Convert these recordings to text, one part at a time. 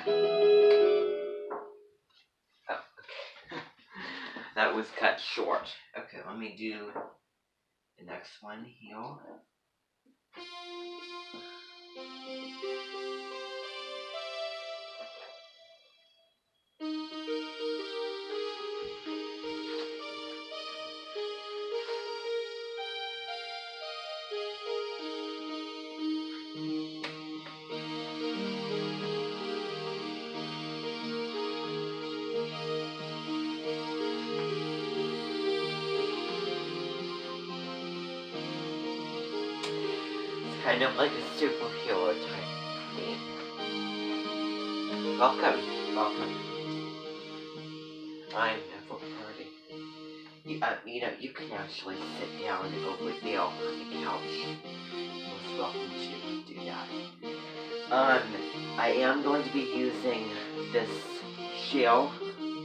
Oh, okay. That was cut short. Okay, let me do the next one here. It's kind of like a superhero type theme. Welcome, welcome. I'm Neville Party. You can actually sit down over there on the couch. You're most welcome to do that. I am going to be using this shell,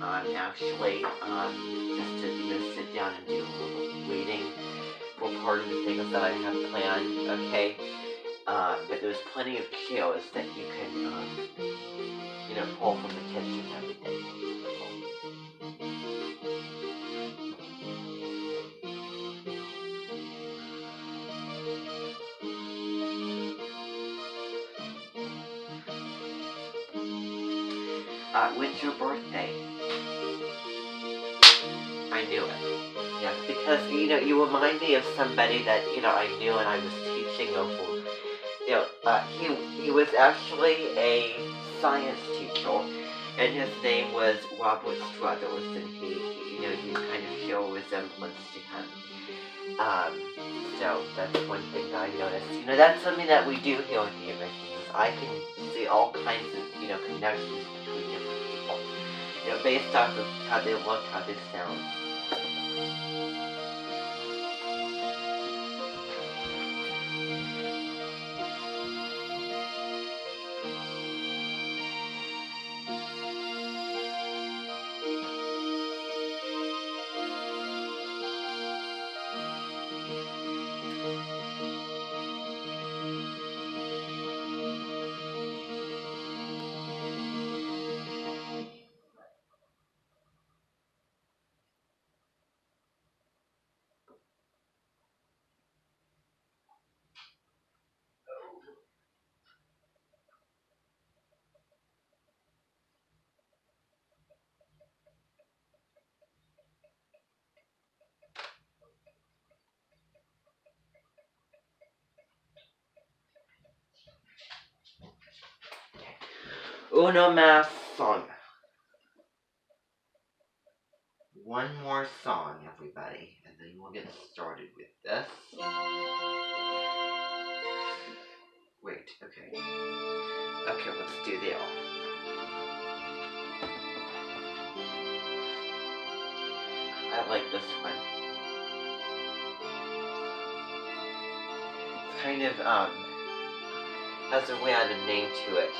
actually, just to, sit down and do a little reading for part of the things that I have planned, okay? But there's plenty of shells that you can, pull from the kitchen and everything. When's your birthday? I knew it. Yes, because, you remind me of somebody that, I knew and I was teaching over. He was actually a science teacher, and his name was Robert Struthers, and he kind of show resemblance to him. So that's one thing that I noticed. That's something that we do here with the emissions. I can see all kinds of, connections between different people. Based off of how they look, how they sound. Uno más song. One more song, everybody, and then we'll get started with this. Wait, okay. Okay, let's do the L. I like this one. It's kind of, has a random name to it.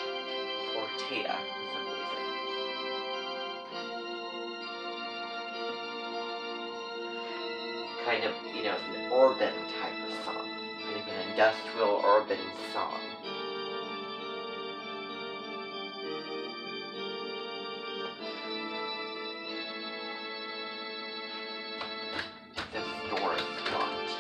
Tortilla, for some reason. Kind of, an urban type of song. Kind of an industrial urban song. The store is locked.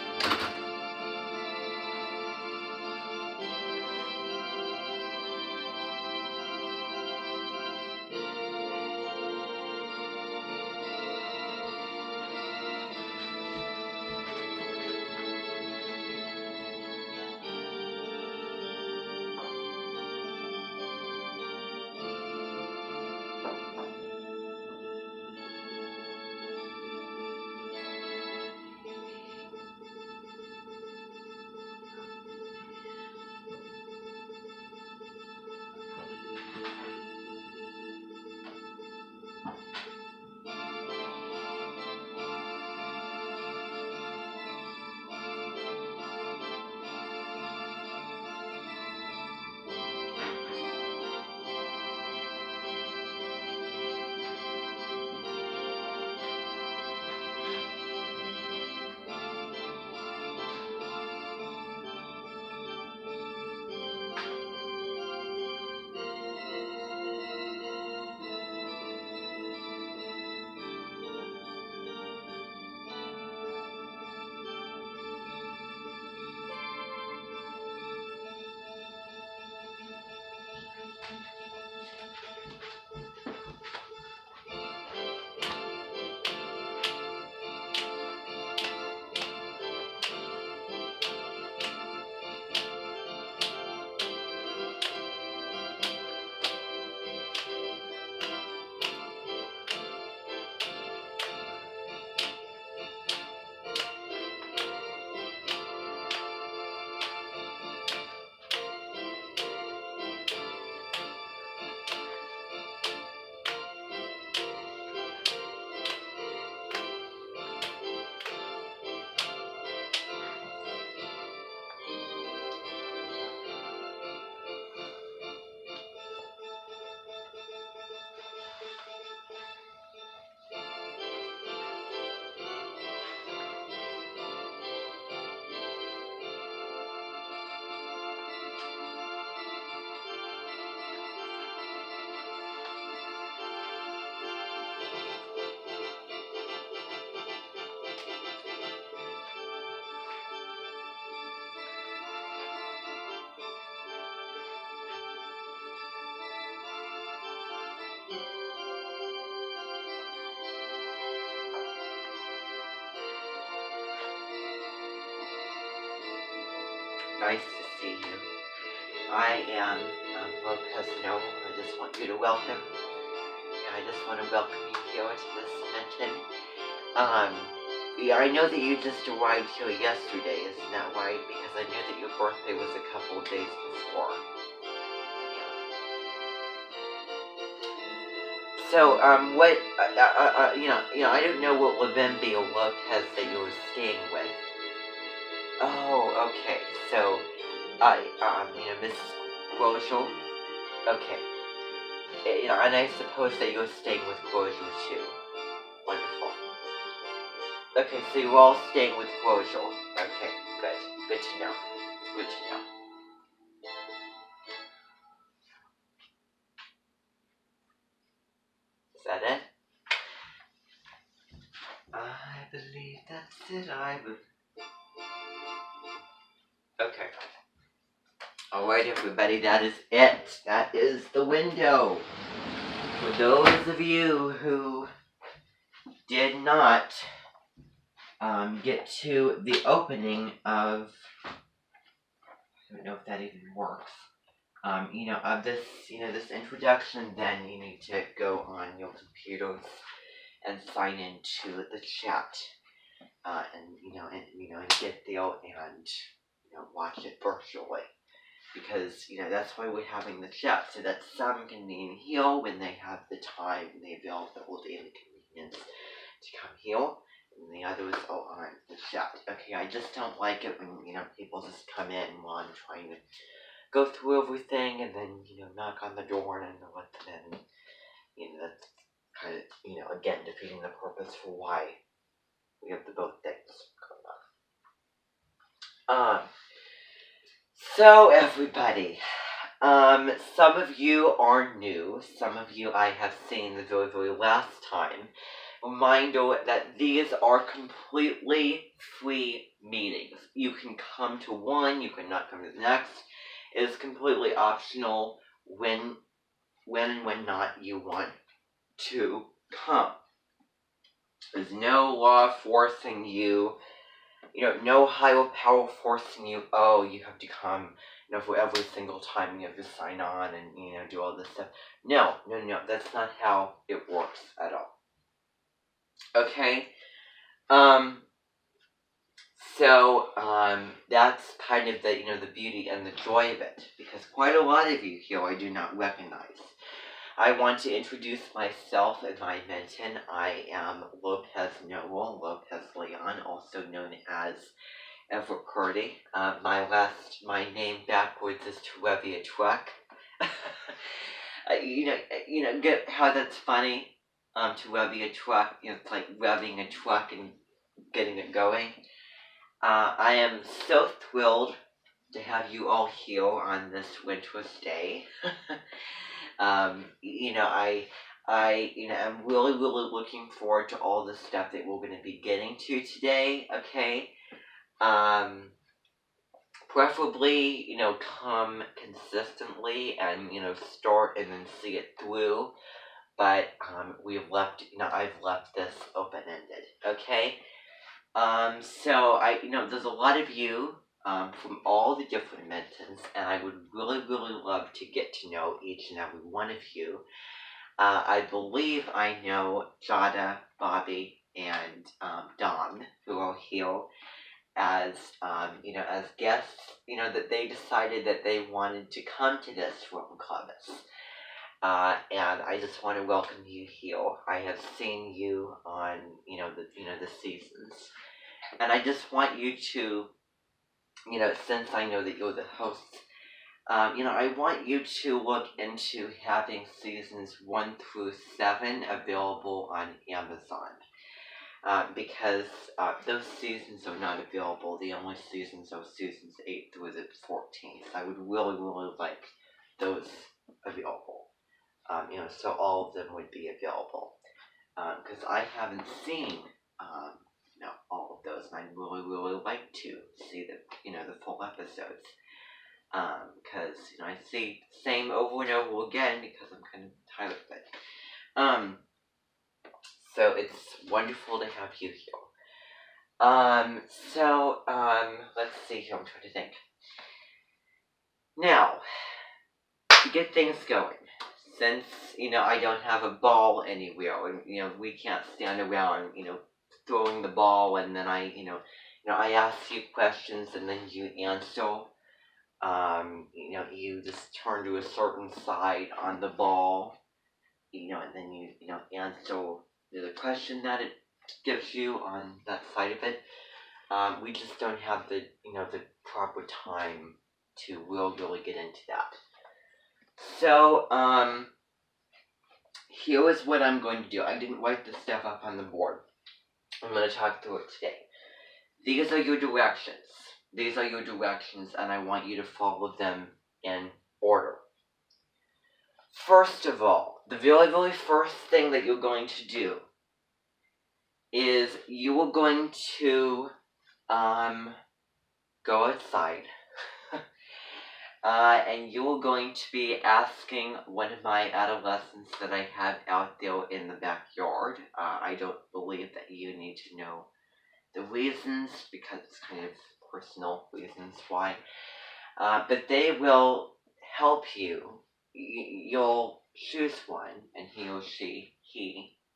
nice to see you. I am Lopez Noel. I just want you to welcome. I just want to welcome you here to this mention. Yeah, I know that you just arrived here yesterday, isn't that right? Because I knew that your birthday was a couple of days before. So, what, I don't know what Lavembi or Lopez that you were staying with. Oh, okay. So, Mrs. Grosjean? Okay. And I suppose that you're staying with Grosjean too. Wonderful. Okay, so you're all staying with Grosjean. Okay, good. Good to know. Good to know. Is that it? I believe that's it. Okay. Alright, everybody, that is it. That is the window. For those of you who did not get to the opening of, I don't know if that even works, of this, this introduction, then you need to go on your computers and sign into the chat, and get there and, watch it virtually. Because, that's why we're having the chat, so that some can be in here when they have the time and the availability and the convenience to come here, and the others are on the chat. Okay, I just don't like it when, people just come in while I'm trying to go through everything and then, knock on the door and let them in. That's kind of, again, defeating the purpose for why we have the both things going on. So everybody, some of you are new, some of you I have seen the very, very last time. Reminder that these are completely free meetings. You can come to one, you cannot come to the next. It is completely optional when and when not you want to come. There's no law forcing you, no higher power forcing you, you have to come, for every single time you have to sign on and, do all this stuff. No, that's not how it works at all. Okay? That's kind of the, the beauty and the joy of it, because quite a lot of you here I do not recognize. I want to introduce myself and my mention. I am Lopez Noel, Lopez Leon, also known as Everett Purdy. My name backwards is to revvy a truck. Get how that's funny? To revvy a truck, it's like revving a truck and getting it going. I am so thrilled to have you all here on this winter's day. I'm really, really looking forward to all the stuff that we're going to be getting to today, okay? Preferably, come consistently and, start and then see it through. But, I've left this open-ended, okay? There's a lot of you, from all the different mentions, and I would really, really love to get to know each and every one of you. I believe I know Jada, Bobby, and Don, who are here as, as guests, that they decided that they wanted to come to this from Columbus. And I just want to welcome you here. I have seen you on, the seasons. And I just want you to, since I know that you're the hosts, I want you to look into having seasons 1 through 7 available on Amazon. Because those seasons are not available. The only seasons are seasons 8 through the 14th. I would really, really like those available. So all of them would be available. Because I haven't seen, all of those, and I'd really, really like to see the full episodes. Because, I see the same over and over again because I'm kind of tired of it. So it's wonderful to have you here. Let's see here, I'm trying to think. Now, to get things going, since, I don't have a ball anywhere, and, we can't stand around, throwing the ball, and then I ask you questions, and then you answer. You just turn to a certain side on the ball, and then you answer the question that it gives you on that side of it. We just don't have the proper time to really get into that. So, here is what I'm going to do. I didn't write this stuff up on the board. I'm going to talk through it today. These are your directions. These are your directions, and I want you to follow them in order. First of all, the very, very first thing that you're going to do is you are going to go outside. And you are going to be asking one of my adolescents that I have out there in the backyard. I don't believe that you need to know the reasons, because it's kind of personal reasons why. But they will help you. You'll choose one, and he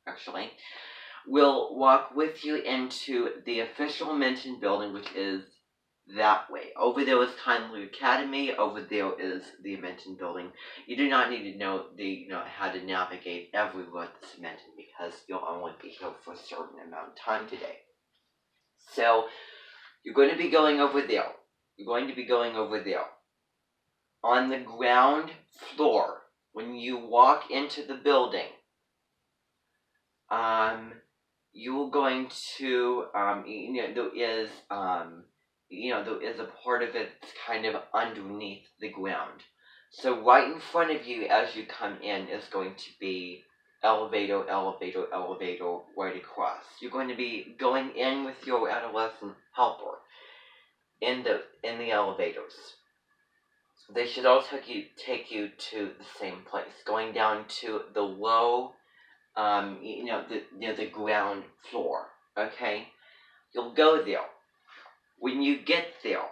actually, will walk with you into the official Minton building, which is that way. Over there is Kindly Academy. Over there is the Minton building. You do not need to know how to navigate everywhere at the Minton, because you'll only be here for a certain amount of time today. So you're going to be going over there. You're going to be going over there. On the ground floor, when you walk into the building, you're going to there is a part of it that's kind of underneath the ground. So right in front of you as you come in is going to be elevator right across. You're going to be going in with your adolescent helper in the elevators. They should all take you to the same place, going down to the low, the ground floor. Okay, you'll go there. When you get there,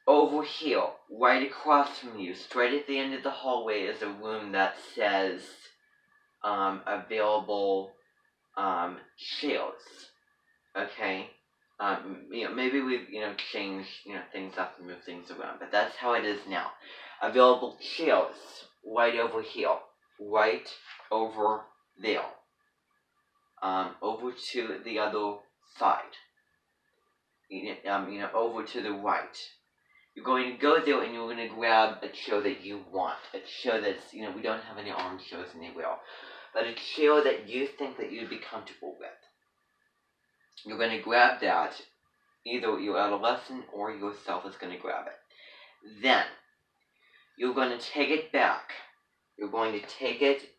over here, right across from you, straight at the end of the hallway, is a room that says available chairs. Okay, maybe we've changed things up and moved things around, but that's how it is now. Available chairs right over here, right over there, over to the other side. Over to the right. You're going to go there and you're going to grab a chair that you want. A chair that's, we don't have any armchairs anywhere, but a chair that you think that you'd be comfortable with. You're going to grab that. Either your adolescent or yourself is going to grab it. Then, you're going to take it back. You're going to take it.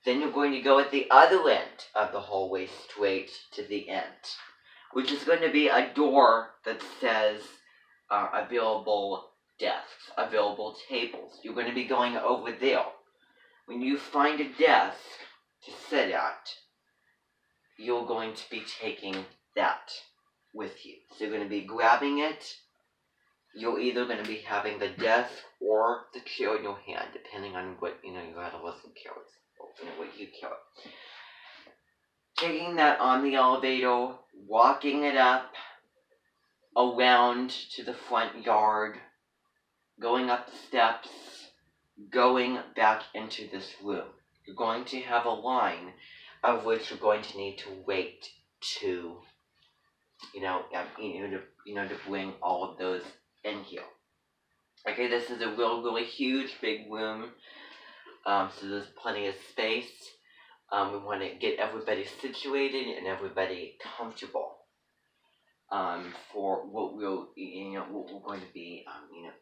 Then you're going to go at the other end of the hallway straight to the end, which is going to be a door that says available desks, available tables. You're going to be going over there. When you find a desk to sit at, you're going to be taking that with you. So you're going to be grabbing it. You're either going to be having the desk or the chair in your hand, depending on what your adolescent carries, or what you carry. Taking that on the elevator, walking it up, around to the front yard, going up the steps, going back into this room. You're going to have a line of which you're going to need to wait to, to bring all of those in here. Okay, this is a really huge, big room, so there's plenty of space. We want to get everybody situated and everybody comfortable. For what what we're going to be,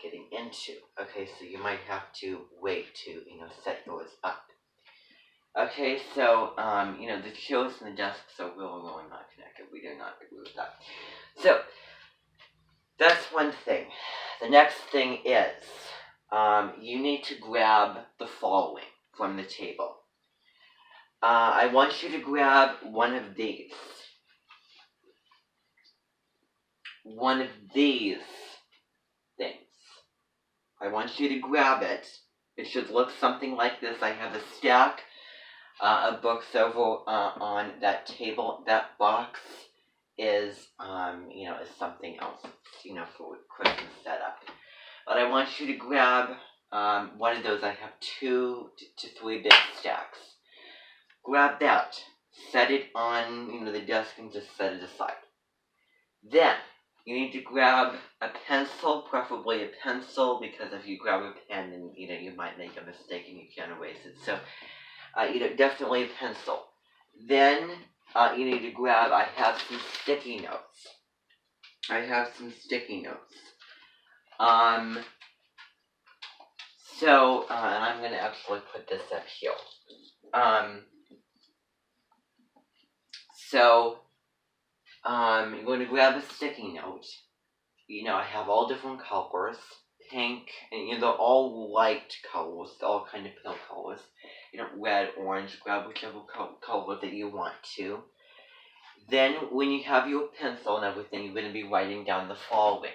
getting into. Okay, so you might have to wait to, set yours up. Okay, so, the chairs and the desks are really not connected. We do not agree with that. So, that's one thing. The next thing is, you need to grab the following from the table. I want you to grab one of these. One of these things. I want you to grab it. It should look something like this. I have a stack of books over on that table. That box is, is something else, for Christmas setup. But I want you to grab one of those. I have 2 to 3 big stacks. Grab that. Set it on, the desk and just set it aside. Then, you need to grab a pencil, preferably a pencil, because if you grab a pen, then, you might make a mistake and you can't erase it. So, definitely a pencil. Then, you need to grab, I have some sticky notes. And I'm going to actually put this up here. You're going to grab a sticky note. I have all different colors. Pink, and they're all light colors, all kind of pale colors. Red, orange, grab whichever color that you want to. Then, when you have your pencil and everything, you're going to be writing down the following.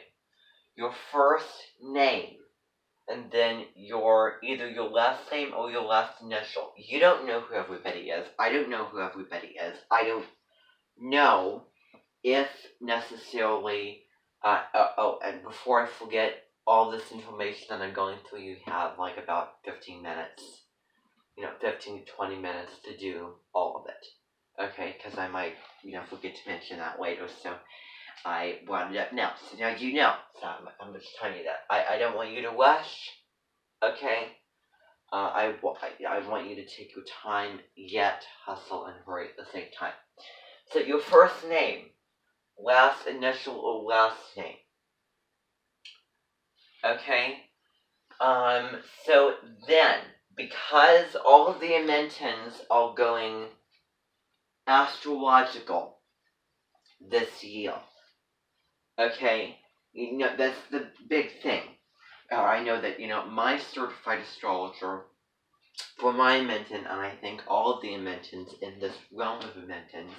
Your first name, and then either your last name or your last initial. You don't know who everybody is. I don't know who everybody is. I don't know if necessarily, and before I forget all this information that I'm going through, you have like about 15 minutes, 15 to 20 minutes to do all of it, okay, because I might, forget to mention that later, so I brought it up now, so now you know, so I'm just telling you that, I don't want you to rush, okay, I want you to take your time, yet hustle and hurry at the same time. So your first name, last initial or last name. Okay? So then, because all of the Amentons are going astrological this year, okay? That's the big thing. I know that, my certified astrologer for my Amenton, and I think all of the Amentons in this realm of Amentons,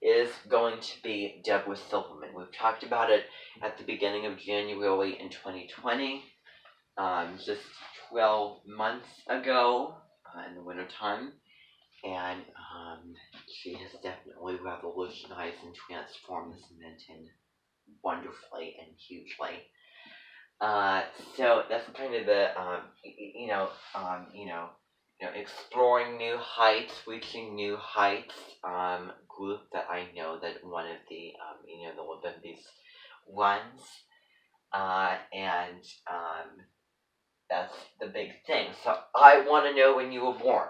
is going to be Deborah Silverman. We've talked about it at the beginning of January in 2020, just 12 months ago in the wintertime, and she has definitely revolutionized and transformed this Amenton wonderfully and hugely. So that's kind of the, exploring new heights, reaching new heights, group that I know that one of the, the Lebimbis runs, and that's the big thing. So I want to know when you were born.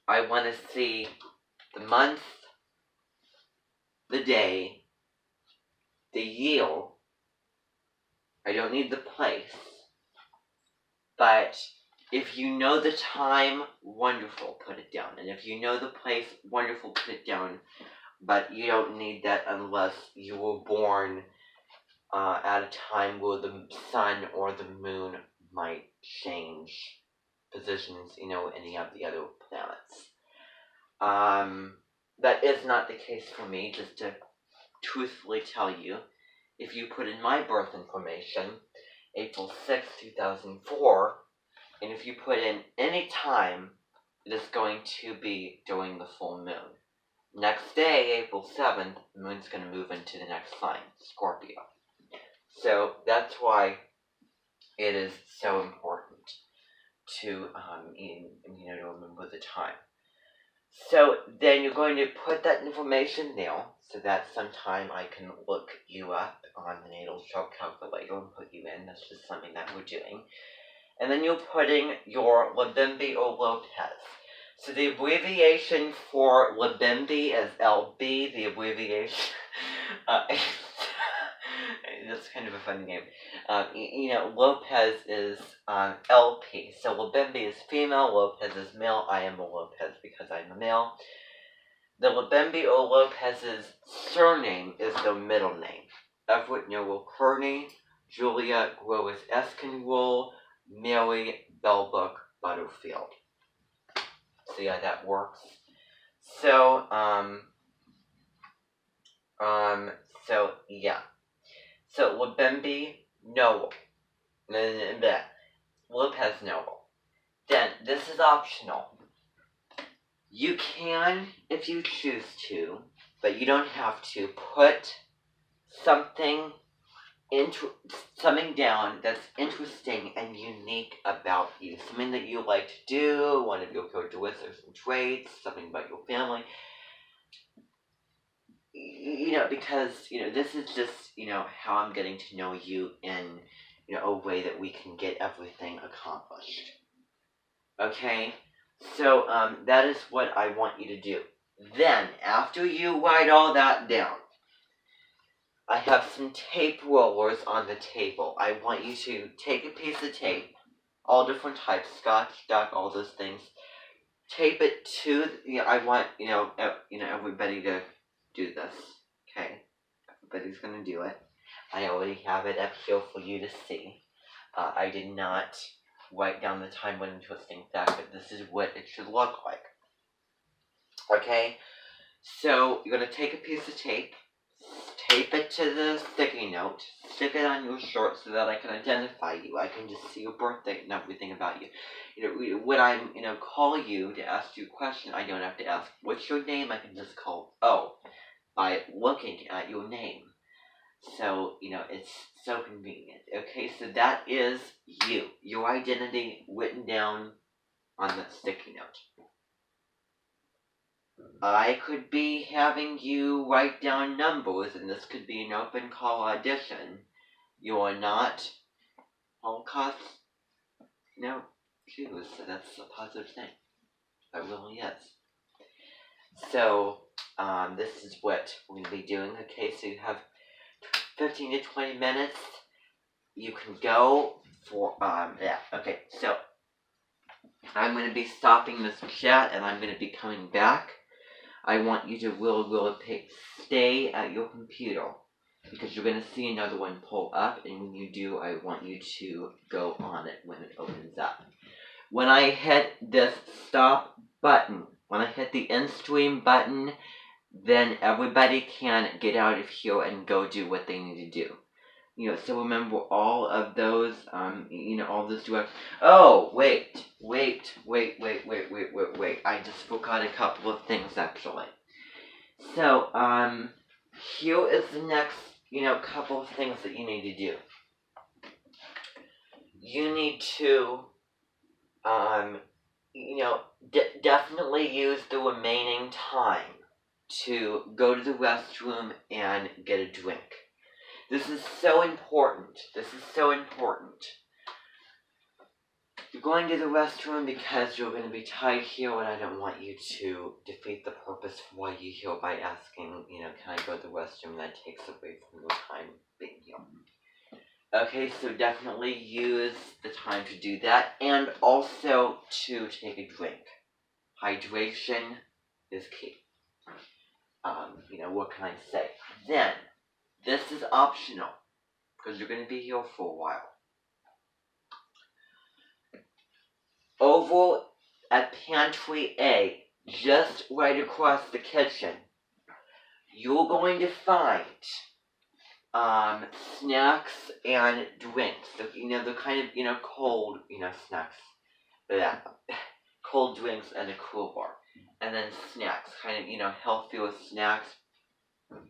I want to see the month, the day, the year. I don't need the place, but if you know the time, wonderful, put it down. And if you know the place, wonderful, put it down. But you don't need that unless you were born at a time where the sun or the moon might change positions, any of the other planets. That is not the case for me, just to truthfully tell you. If you put in my birth information, April 6, 2004, and if you put in any time, it is going to be during the full moon. Next day, April 7th, the moon's going to move into the next sign, Scorpio. So that's why it is so important to, to remember the time. So then you're going to put that information there, so that sometime I can look you up on the natal chart calculator and put you in. That's just something that we're doing. And then you're putting your Libimbi or Lopez. So the abbreviation for Libimbi is LB. The abbreviation, that's kind of a funny name. Lopez is LP. So Libimbi is female, Lopez is male. I am a Lopez because I'm a male. The Libimbi or Lopez's surname is their middle name. Everett Noel Kearney, Julia Groves Eskinwool, Mary Belbook Butterfield. See how that works? So, yeah. So, Libimbi Noel. Lopez Noble. Then, this is optional. You can, if you choose to, but you don't have to, put something down that's interesting and unique about you. Something that you like to do, one of your characteristics and traits, something about your family. Because, this is just, how I'm getting to know you in, a way that we can get everything accomplished. Okay? So, that is what I want you to do. Then, after you write all that down, I have some tape rollers on the table. I want you to take a piece of tape, all different types, Scotch, duck, all those things. Tape it to, I want, everybody to do this. Okay? Everybody's gonna do it. I already have it up here for you to see. I did not write down the time when interesting fact, but this is what it should look like. Okay? So, you're gonna take a piece of tape, tape it to the sticky note, stick it on your shirt so that I can identify you. I can just see your birthday and everything about you. When I'm, call you to ask you a question, I don't have to ask, what's your name? I can just call, by looking at your name. So, it's so convenient. Okay, so that is you. Your identity written down on that sticky note. I could be having you write down numbers, and this could be an open call audition. You are not Holocaust, Jews, so that's a positive thing. It really is. So, this is what we're going to be doing. Okay, so you have 15 to 20 minutes. You can go for, okay, so I'm going to be stopping this chat, and I'm going to be coming back. I want you to really stay at your computer, because you're going to see another one pull up, and when you do, I want you to go on it when it opens up. When I hit this stop button, when I hit the end stream button, then everybody can get out of here and go do what they need to do. So remember all of those, all this direct. Oh, wait. I just forgot a couple of things, actually. So, here is the next, couple of things that you need to do. You need to, definitely use the remaining time to go to the restroom and get a drink. This is so important. You're going to the restroom because you're going to be tied here, and I don't want you to defeat the purpose for why you're here by asking, can I go to the restroom? That takes away from your time being here. Okay, so definitely use the time to do that, and also to take a drink. Hydration is key. What can I say? Then, this is optional, because you're going to be here for a while. Over at Pantry A, just right across the kitchen, you're going to find snacks and drinks. The kind of, cold, snacks. Yeah, cold drinks and a cooler. And then snacks, kind of, healthier snacks.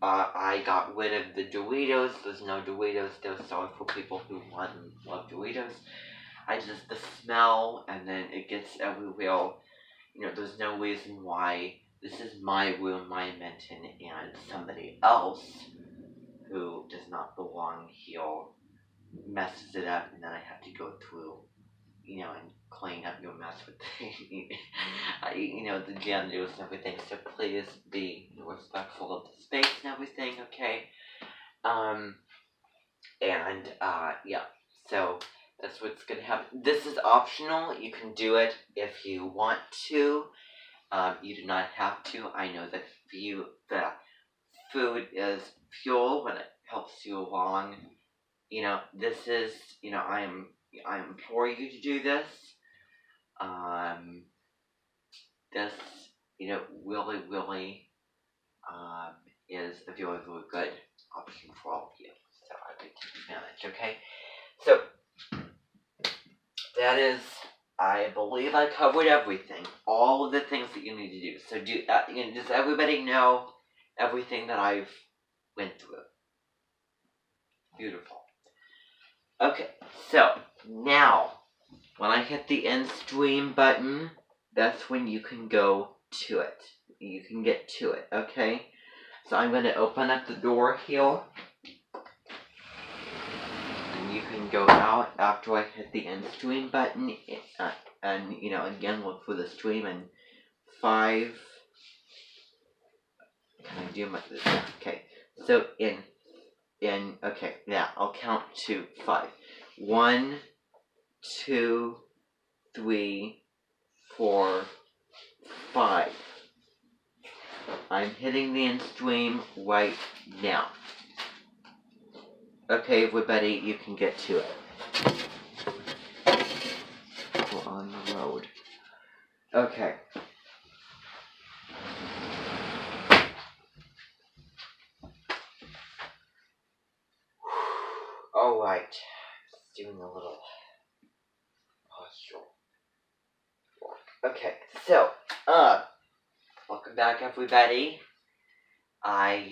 I got rid of the Doritos. There's no Doritos. They're sorry for people who want and love Doritos. The smell, and then it gets everywhere. There's no reason why. This is my room, my invention, and somebody else who does not belong here messes it up, and then I have to go through, and clean up your mess with the janitors and everything. So please be respectful of the space and everything, okay? Yeah. So that's what's gonna happen. This is optional. You can do it if you want to. You do not have to. I know that the food is fuel when it helps you along. This is, I implore you to do this. This, really, is a very, very good option for all of you. So I would take advantage, okay? So, that is, I believe I covered everything. All of the things that you need to do. So does everybody know everything that I've went through? Beautiful. Okay, so now, when I hit the end stream button, that's when you can go to it. You can get to it, okay? So I'm going to open up the door here. And you can go out after I hit the end stream button. And, again, look for the stream in 5. Can I do my... Okay. So okay, yeah, I'll count to 5. 1, 2, 3, 4, 5. I'm hitting the end stream right now. Okay, everybody, you can get to it. We're on the road. Okay. Alright. Just doing a little postural work. Okay, so, welcome back, everybody. I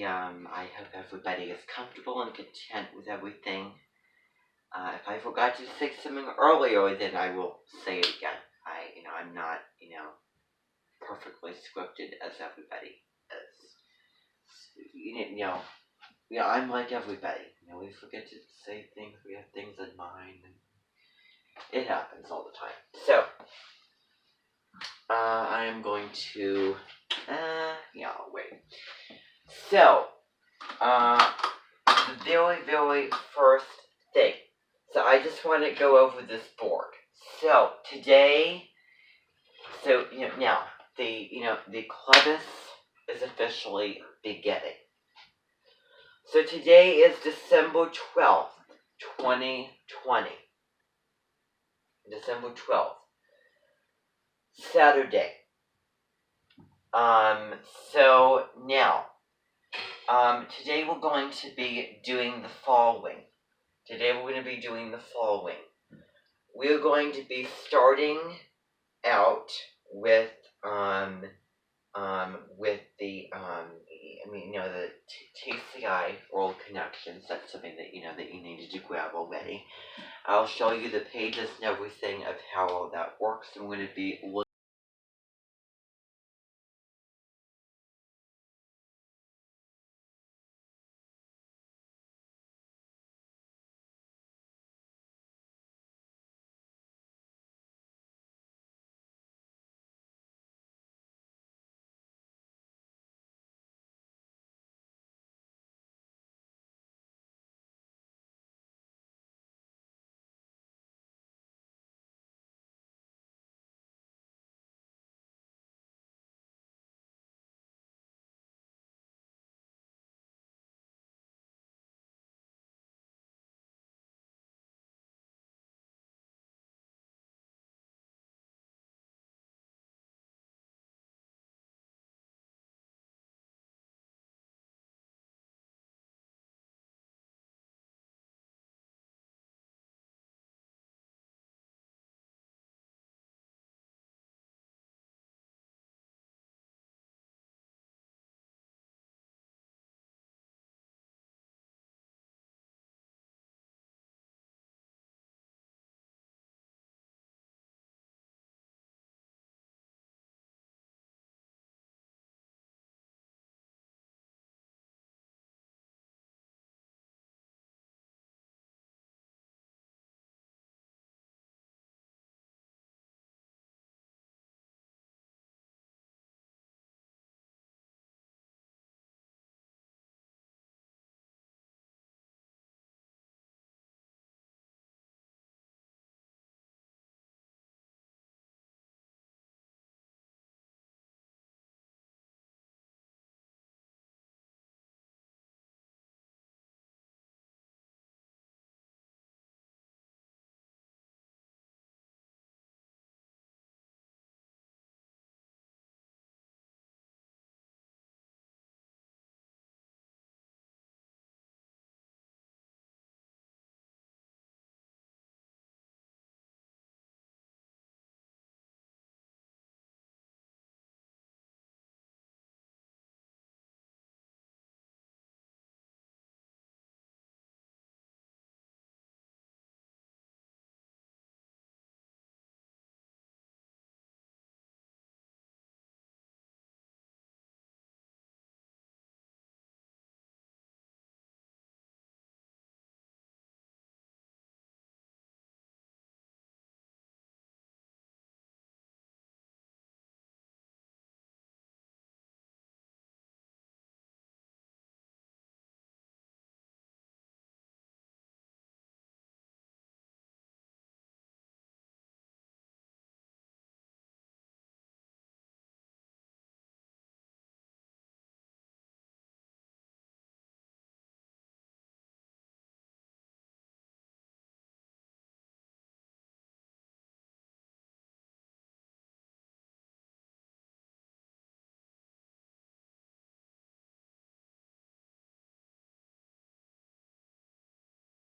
hope everybody is comfortable and content with everything. If I forgot to say something earlier, then I will say it again. I'm not, perfectly scripted as everybody is. I'm like everybody. We forget to say things. We have things in mind, and it happens all the time. So, I am going to, I'll wait. So, the very, very first thing. So I just want to go over this board. So today, now the clubus is officially beginning. So today is December 12th, 2020. December 12th. Saturday. So now, today we're going to be doing the following. We're going to be starting out with the TCI World Connections. That's something that you needed to grab already. I'll show you the pages and everything of how all that works. I'm going to be